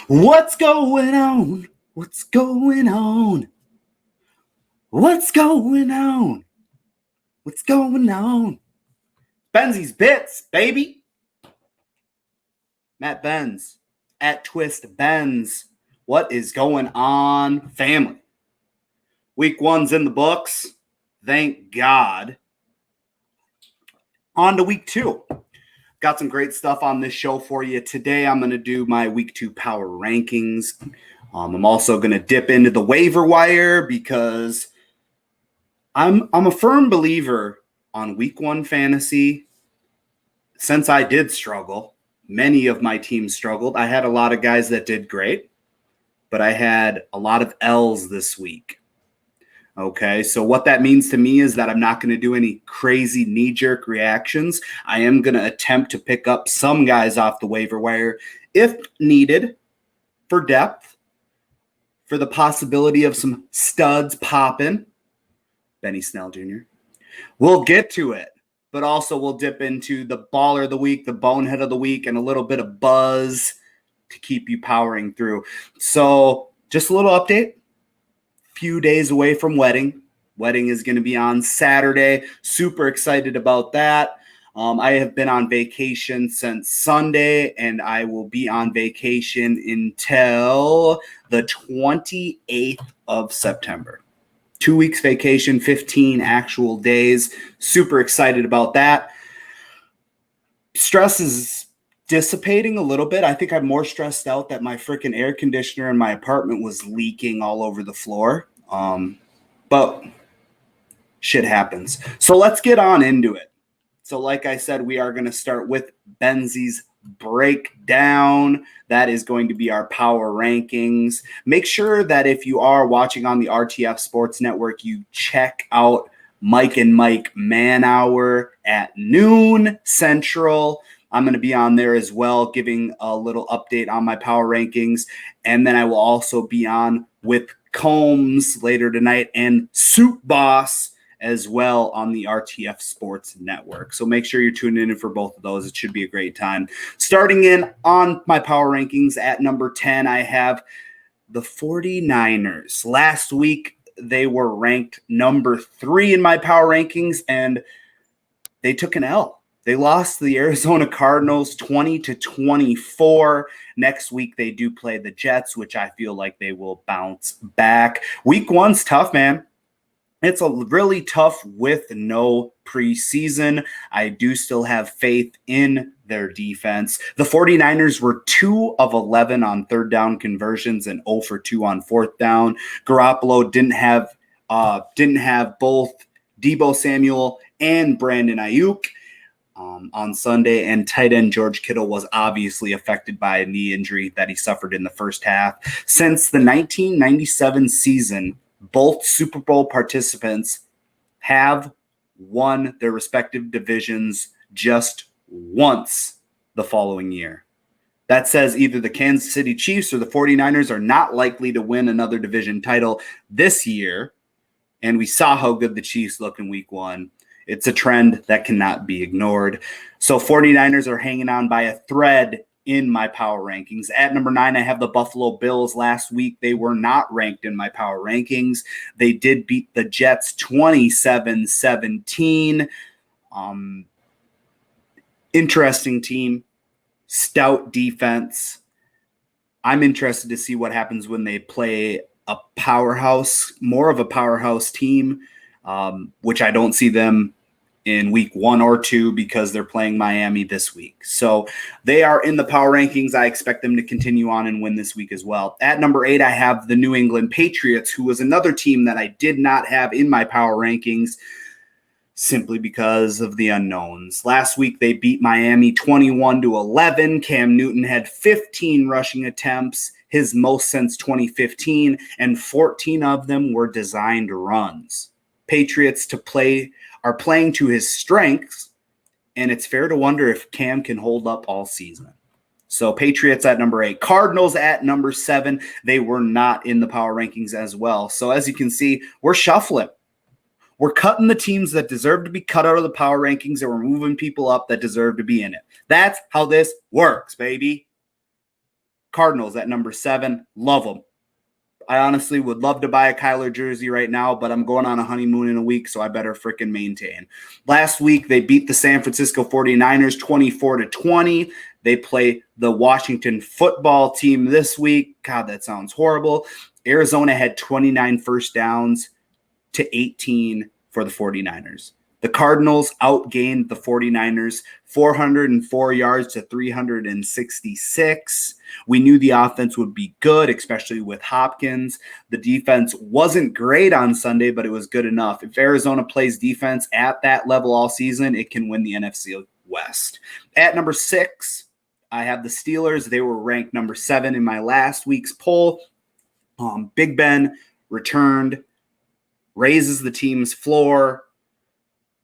What's going on? What's going on? What's going on? What's going on? Benzy's Bits, baby. Matt Benz at Twist Benz. What is going on, family? Week 1's in the books. Thank God. On to week 2. Got some great stuff on this show for you. Today, I'm going to do my week 2 power rankings. I'm also going to dip into the waiver wire because I'm a firm believer on week 1 fantasy. Since I did struggle, many of my teams struggled. I had a lot of guys that did great, but I had a lot of L's this week. Okay, so what that means to me is that I'm not going to do any crazy knee-jerk reactions. I am going to attempt to pick up some guys off the waiver wire if needed for depth, for the possibility of some studs popping. Benny Snell Jr. We'll get to it, but also we'll dip into the baller of the week, the bonehead of the week, and a little bit of buzz to keep you powering through. So just a little update. Few days away from wedding. Wedding is going to be on Saturday. Super excited about that. I have been on vacation since Sunday, and I will be on vacation until the 28th of September. 2 weeks vacation, 15 actual days. Super excited about that. Stress is dissipating a little bit. I think I'm more stressed out that my freaking air conditioner in my apartment was leaking all over the floor. But shit happens. So let's get on into it. So like I said, we are going to start with Benzy's breakdown. That is going to be our power rankings. Make sure that if you are watching on the RTF Sports Network, you check out Mike and Mike Man Hour at noon Central. I'm going to be on there as well, giving a little update on my power rankings. And then I will also be on with Combs later tonight and Soup Boss as well on the RTF Sports Network. So make sure you're tuning in for both of those. It should be a great time. Starting in on my power rankings at number 10, I have the 49ers. Last week, they were ranked number 3 in my power rankings, and they took an L. They lost to the Arizona Cardinals 20-24. Next week, they do play the Jets, which I feel like they will bounce back. Week 1's tough, man. It's a really tough with no preseason. I do still have faith in their defense. The 49ers were 2 of 11 on third down conversions and 0 for 2 on fourth down. Garoppolo didn't have both Deebo Samuel and Brandon Ayuk on Sunday, and tight end George Kittle was obviously affected by a knee injury that he suffered in the first half. Since the 1997 season, both Super Bowl participants have won their respective divisions just once the following year. That says either the Kansas City Chiefs or the 49ers are not likely to win another division title this year, and we saw how good the Chiefs look in week 1. It's a trend that cannot be ignored. So 49ers are hanging on by a thread in my power rankings. At number 9, I have the Buffalo Bills. Last week, they were not ranked in my power rankings. They did beat the Jets 27-17. Interesting team, stout defense. I'm interested to see what happens when they play a powerhouse, more of a powerhouse team, which I don't see them in week 1 or 2 because they're playing Miami this week. So they are in the power rankings. I expect them to continue on and win this week as well. At number 8, I have the New England Patriots, who was another team that I did not have in my power rankings simply because of the unknowns. Last week, they beat Miami 21-11. Cam Newton had 15 rushing attempts, his most since 2015, and 14 of them were designed runs. Patriots are playing to his strengths, and it's fair to wonder if Cam can hold up all season. So Patriots at number 8. Cardinals at number 7. They were not in the power rankings as well. So as you can see, we're shuffling. We're cutting the teams that deserve to be cut out of the power rankings, and we're moving people up that deserve to be in it. That's how this works, baby. Cardinals at number 7. Love them. I honestly would love to buy a Kyler jersey right now, but I'm going on a honeymoon in a week, so I better freaking maintain. Last week, they beat the San Francisco 49ers 24-20. They play the Washington football team this week. God, that sounds horrible. Arizona had 29 first downs to 18 for the 49ers. The Cardinals outgained the 49ers 404 yards to 366. We knew the offense would be good, especially with Hopkins. The defense wasn't great on Sunday, but it was good enough. If Arizona plays defense at that level all season, it can win the NFC West. At number 6, I have the Steelers. They were ranked number 7 in my last week's poll. Big Ben returned, raises the team's floor.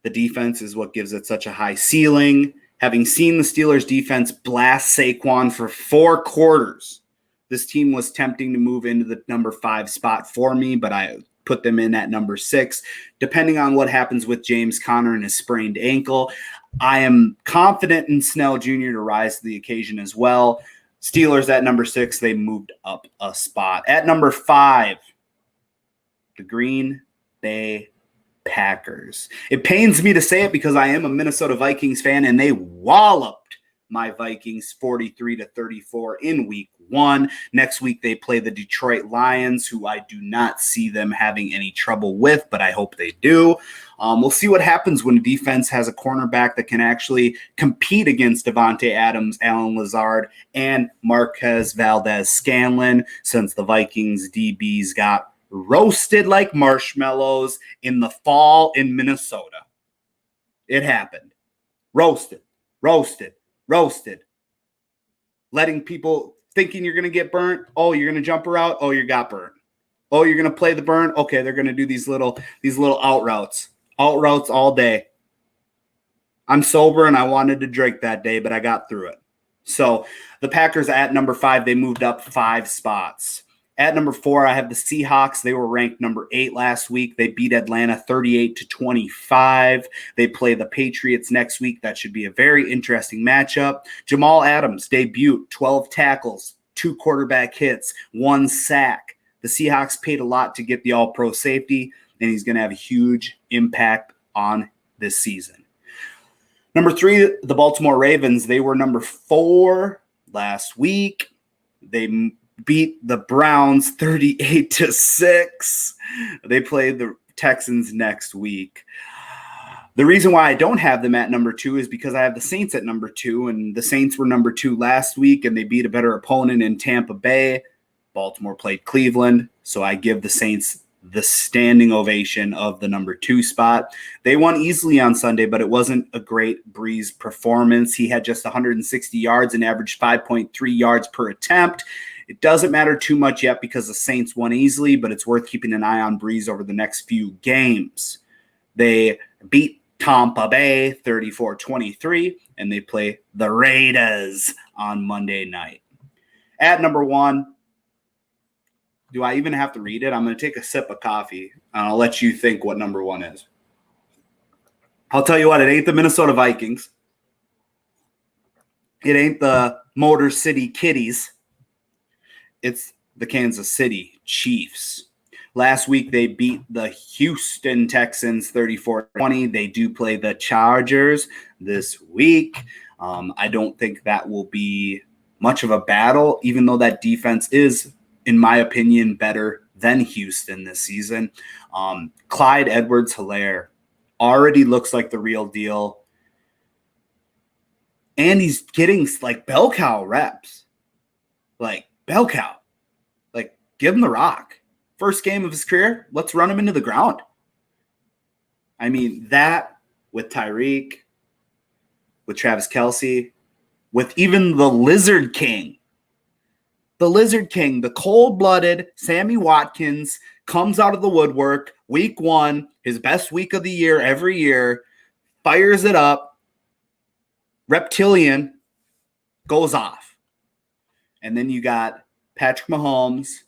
The defense is what gives it such a high ceiling. Having seen the Steelers defense blast Saquon for 4 quarters, this team was tempting to move into the number 5 spot for me, but I put them in at number 6. Depending on what happens with James Conner and his sprained ankle, I am confident in Snell Jr. to rise to the occasion as well. Steelers at number 6, they moved up a spot. At number 5, the Green Bay Packers. It pains me to say it because I am a Minnesota Vikings fan, and they walloped my Vikings 43-34 in week 1. Next week, they play the Detroit Lions, who I do not see them having any trouble with, but I hope they do. We'll see what happens when a defense has a cornerback that can actually compete against Devontae Adams, Allen Lazard, and Marquez Valdez-Scanlon, since the Vikings DBs got roasted like marshmallows in the fall in Minnesota. It happened. Roasted. Letting people thinking you're going to get burnt. Oh, you're going to jump a route. Oh, you got burnt. Oh, you're going to play the burn. Okay, they're going to do these little out routes. Out routes all day. I'm sober and I wanted to drink that day, but I got through it. So the Packers at number 5, they moved up 5 spots. At number 4, I have the Seahawks. They were ranked number 8 last week. They beat Atlanta 38-25. They play the Patriots next week. That should be a very interesting matchup. Jamal Adams, debut, 12 tackles, 2 quarterback hits, 1 sack. The Seahawks paid a lot to get the all-pro safety, and he's going to have a huge impact on this season. Number 3, the Baltimore Ravens. They were number 4 last week. They beat the Browns 38-6. They play the Texans next week. The reason why I don't have them at number 2 is because I have the Saints at number 2, and the Saints were number 2 last week, and they beat a better opponent in Tampa Bay. Baltimore played Cleveland, so I give the Saints the standing ovation of the number 2 spot. They won easily on Sunday, but it wasn't a great Breeze performance. He had just 160 yards and averaged 5.3 yards per attempt. It doesn't matter too much yet because the Saints won easily, but it's worth keeping an eye on Breeze over the next few games. They beat Tampa Bay 34-23, and they play the Raiders on Monday night. At number 1, do I even have to read it? I'm going to take a sip of coffee, and I'll let you think what number 1 is. I'll tell you what, it ain't the Minnesota Vikings. It ain't the Motor City Kitties. It's the Kansas City Chiefs. Last week, they beat the Houston Texans 34-20. They do play the Chargers this week. I don't think that will be much of a battle, even though that defense is, in my opinion, better than Houston this season. Clyde Edwards-Helaire already looks like the real deal. And he's getting like bell cow reps. Like bell cow. Like give him the rock. First game of his career, let's run him into the ground. I mean, that with Tyreek, with Travis Kelce, with even the Lizard King. The Lizard King, the cold-blooded Sammy Watkins, comes out of the woodwork, week 1, his best week of the year every year, fires it up, reptilian, goes off. And then you got Patrick Mahomes,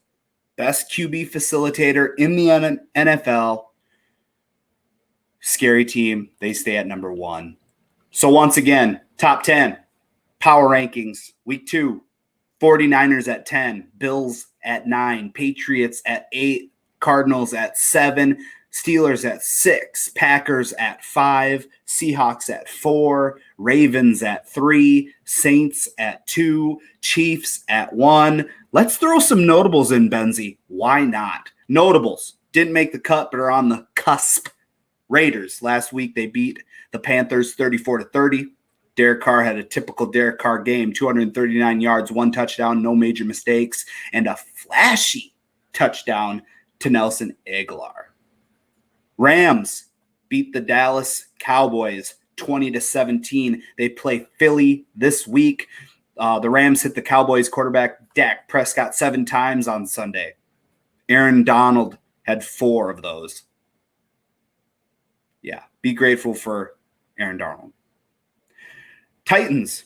best QB facilitator in the NFL. Scary team. They stay at number 1. So once again, top 10, power rankings, week 2. 49ers at 10, Bills at 9, Patriots at 8, Cardinals at 7, Steelers at 6, Packers at 5, Seahawks at 4, Ravens at 3, Saints at 2, Chiefs at 1. Let's throw some notables in, Benzy. Why not? Notables didn't make the cut, but are on the cusp. Raiders, last week they beat the Panthers 34-30. Derek Carr had a typical Derek Carr game, 239 yards, 1 touchdown, no major mistakes, and a flashy touchdown to Nelson Aguilar. Rams beat the Dallas Cowboys 20-17. They play Philly this week. The Rams hit the Cowboys quarterback Dak Prescott 7 times on Sunday. Aaron Donald had 4 of those. Yeah, be grateful for Aaron Donald. Titans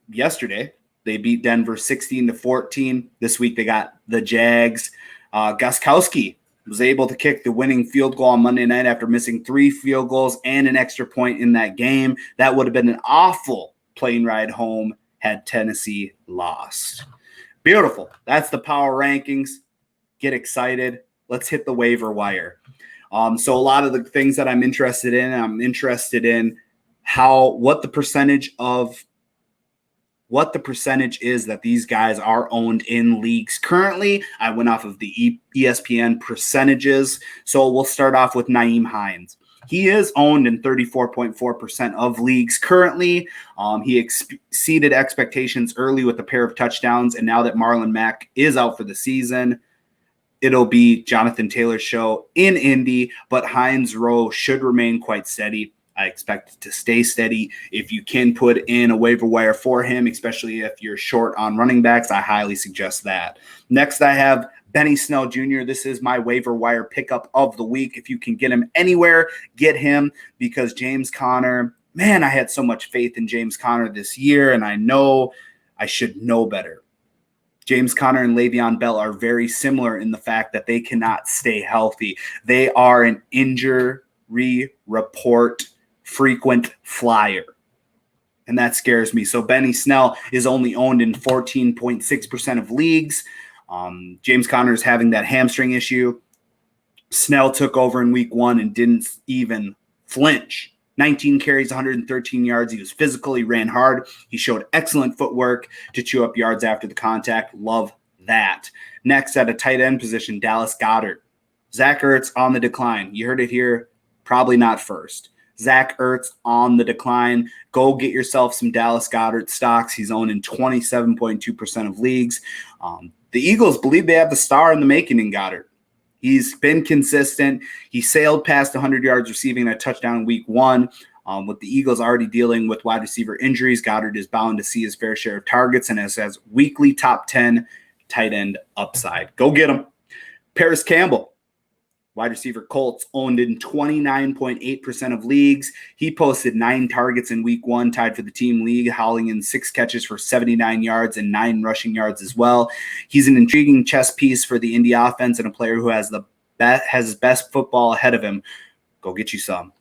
yesterday, they beat Denver 16-14. This week they got the Jags. Gostkowski was able to kick the winning field goal on Monday night after missing 3 field goals and an extra point in that game. That would have been an awful plane ride home had Tennessee lost. Beautiful. That's the power rankings. Get excited. Let's hit the waiver wire. So a lot of the things that I'm interested in what the percentage is that these guys are owned in leagues currently. I went off of the ESPN percentages. So we'll start off with Nyheim Hines. He is owned in 34.4% of leagues currently. He exceeded expectations early with a pair of touchdowns. And now that Marlon Mack is out for the season, it'll be Jonathan Taylor's show in Indy, but Hines' row should remain quite steady. I expect it to stay steady. If you can put in a waiver wire for him, especially if you're short on running backs, I highly suggest that. Next, I have Benny Snell Jr. This is my waiver wire pickup of the week. If you can get him anywhere, get him, because James Conner, man, I had so much faith in James Conner this year, and I know I should know better. James Conner and Le'Veon Bell are very similar in the fact that they cannot stay healthy. They are an injury report frequent flyer, and that scares me. So Benny Snell is only owned in 14.6% of leagues. James Conner is having that hamstring issue. Snell took over in week 1 and didn't even flinch. 19 carries, 113 yards. He was physical. He ran hard. He showed excellent footwork to chew up yards after the contact. Love that. Next, at a tight end position, Dallas Goedert. Zach Ertz on the decline. You heard it here. Probably not first. Zach Ertz on the decline. Go get yourself some Dallas Goedert stocks. He's owned in 27.2% of leagues. The Eagles believe they have the star in the making in Goedert. He's been consistent. He sailed past 100 yards receiving a touchdown in week 1. With the Eagles already dealing with wide receiver injuries, Goddard is bound to see his fair share of targets and has weekly top 10 tight end upside. Go get him. Paris Campbell, wide receiver Colts, owned in 29.8% of leagues. He posted 9 targets in week 1, tied for the team league, hauling in 6 catches for 79 yards and 9 rushing yards as well. He's an intriguing chess piece for the Indy offense and a player who has his best football ahead of him. Go get you some.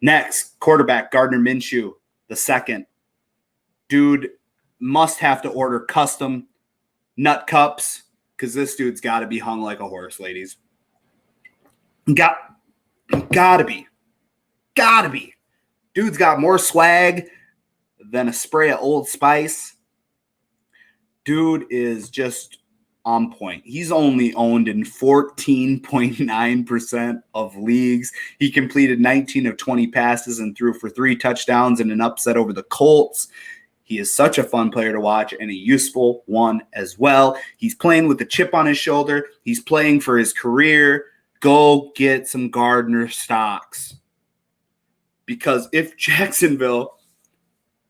Next, quarterback Gardner Minshew, the second. Dude must have to order custom nut cups because this dude's got to be hung like a horse, ladies. Gotta be. Dude's got more swag than a spray of Old Spice. Dude is just on point. He's only owned in 14.9% of leagues. He completed 19 of 20 passes and threw for 3 touchdowns in an upset over the Colts. He is such a fun player to watch and a useful one as well. He's playing with a chip on his shoulder. He's playing for his career. Go get some Gardner stocks. Because if Jacksonville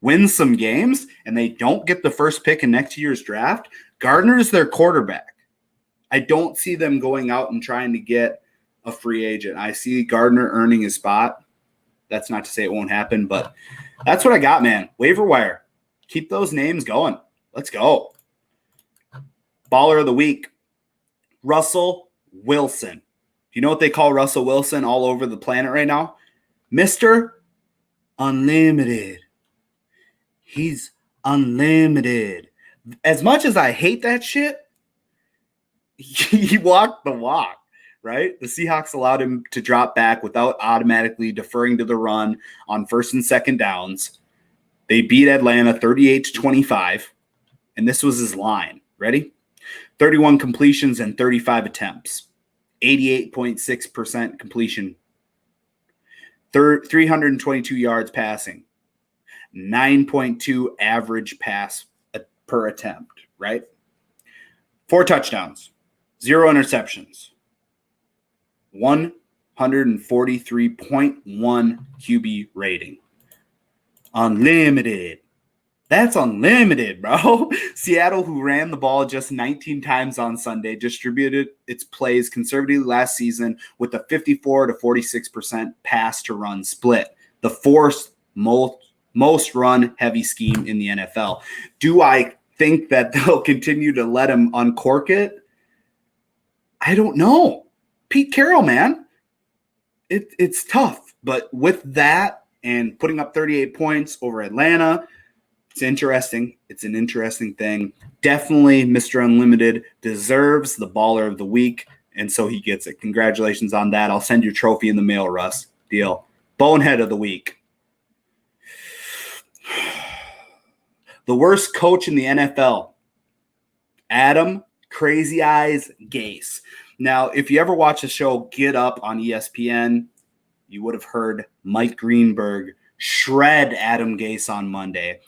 wins some games and they don't get the first pick in next year's draft, Gardner is their quarterback. I don't see them going out and trying to get a free agent. I see Gardner earning his spot. That's not to say it won't happen, but that's what I got, man. Waiver wire. Keep those names going. Let's go. Baller of the week, Russell Wilson. You know what they call Russell Wilson all over the planet right now? Mr. Unlimited. He's unlimited. As much as I hate that shit, he walked the walk, right? The Seahawks allowed him to drop back without automatically deferring to the run on first and second downs. They beat Atlanta 38-25, and this was his line. Ready? 31 completions and 35 attempts, 88.6% completion, 322 yards passing, 9.2 average pass per attempt, right? 4 touchdowns, 0 interceptions, 143.1 QB rating. Unlimited. That's unlimited, bro. Seattle, who ran the ball just 19 times on Sunday, distributed its plays conservatively last season with a 54 to 46% pass to run split, the fourth most run heavy scheme in the NFL. Do I think that they'll continue to let him uncork it? I don't know. Pete Carroll, man. It's tough. But with that and putting up 38 points over Atlanta, it's interesting. It's an interesting thing. Definitely Mr. Unlimited deserves the baller of the week, and so he gets it. Congratulations on that. I'll send your trophy in the mail, Russ. Deal. Bonehead of the week. The worst coach in the NFL, Adam Crazy Eyes Gase. Now, if you ever watch the show Get Up on ESPN, you would have heard Mike Greenberg shred Adam Gase on Monday.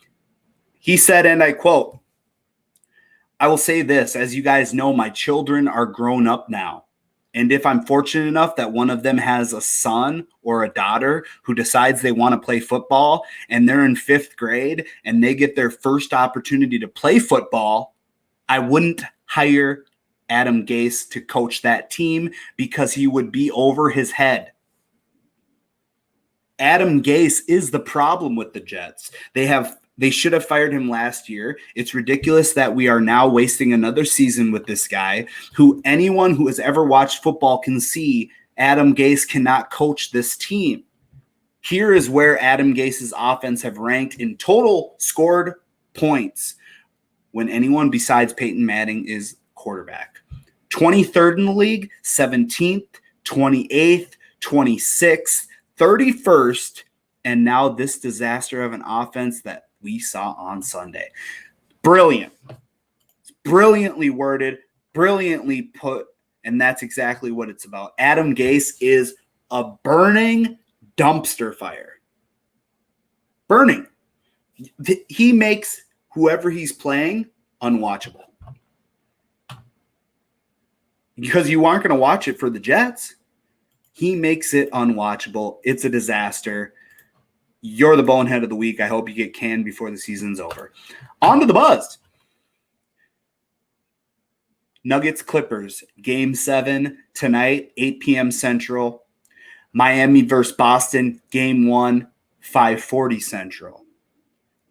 He said, and I quote, "I will say this, as you guys know, my children are grown up now. And if I'm fortunate enough that one of them has a son or a daughter who decides they want to play football and they're in 5th grade and they get their first opportunity to play football, I wouldn't hire Adam Gase to coach that team because he would be over his head." Adam Gase is the problem with the Jets. They should have fired him last year. It's ridiculous that we are now wasting another season with this guy who anyone who has ever watched football can see Adam Gase cannot coach this team. Here is where Adam Gase's offense have ranked in total scored points when anyone besides Peyton Manning is quarterback. 23rd in the league, 17th, 28th, 26th, 31st, and now this disaster of an offense that we saw on Sunday. Brilliant. It's brilliantly worded, brilliantly put, and that's exactly what it's about. Adam Gase is a burning dumpster fire. Burning. He makes whoever he's playing unwatchable. Because you aren't going to watch it for the Jets. He makes it unwatchable. It's a disaster. You're the bonehead of the week. I hope you get canned before the season's over. On to the buzz. Nuggets Clippers, Game 7 tonight, 8 p.m. Central. Miami versus Boston, Game 1, 5:40 Central.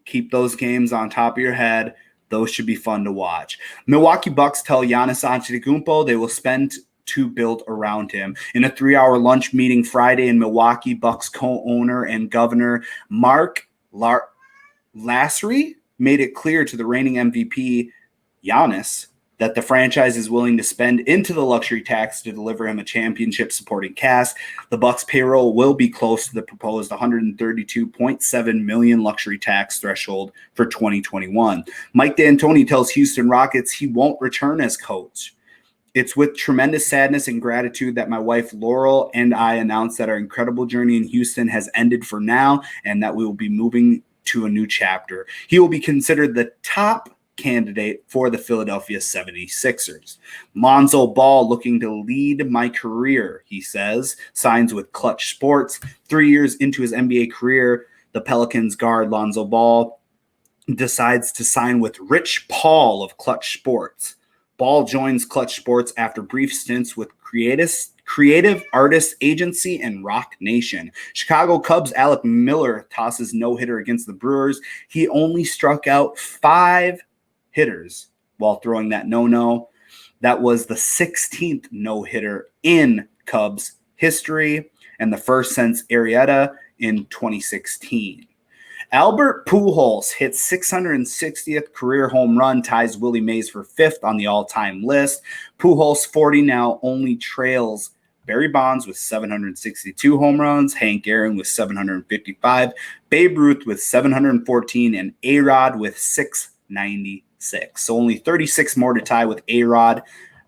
Keep those games on top of your head. Those should be fun to watch. Milwaukee Bucks tell Giannis Antetokounmpo they will spend to build around him. In a 3-hour lunch meeting Friday in Milwaukee, Bucks co-owner and governor Mark Lasry made it clear to the reigning MVP Giannis that the franchise is willing to spend into the luxury tax to deliver him a championship supporting cast. The Bucks payroll will be close to the proposed $132.7 million luxury tax threshold for 2021. Mike D'Antoni tells Houston Rockets he won't return as coach. It's with tremendous sadness and gratitude that my wife Laurel and I announced that our incredible journey in Houston has ended for now and that we will be moving to a new chapter. He will be considered the top candidate for the Philadelphia 76ers. Lonzo Ball looking to lead my career, he says, signs with Clutch Sports. 3 years into his NBA career, the Pelicans guard Lonzo Ball decides to sign with Rich Paul of Clutch Sports. Ball joins Clutch Sports after brief stints with Creative Artists Agency and Rock Nation. Chicago Cubs Alec Miller tosses no-hitter against the Brewers. He only struck out 5 hitters while throwing that no-no. That was the 16th no-hitter in Cubs history and the first since Arrieta in 2016. Albert Pujols hits 660th career home run, ties Willie Mays for 5th on the all-time list. Pujols 40 now only trails Barry Bonds with 762 home runs, Hank Aaron with 755, Babe Ruth with 714, and A-Rod with 696. So only 36 more to tie with A-Rod.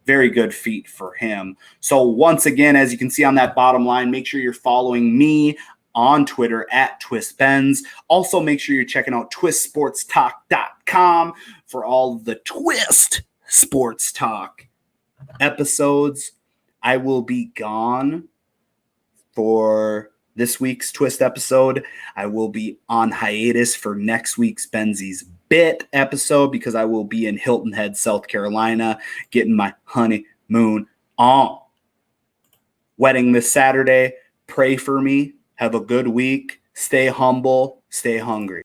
Very good feat for him. So once again, as you can see on that bottom line, make sure you're following me on Twitter at TwistBenz. Also, make sure you're checking out twistsportstalk.com for all the Twist Sports Talk episodes. I will be gone for this week's Twist episode. I will be on hiatus for next week's Benzy's Bit episode because I will be in Hilton Head, South Carolina, getting my honeymoon on. Wedding this Saturday. Pray for me. Have a good week. Stay humble. Stay hungry.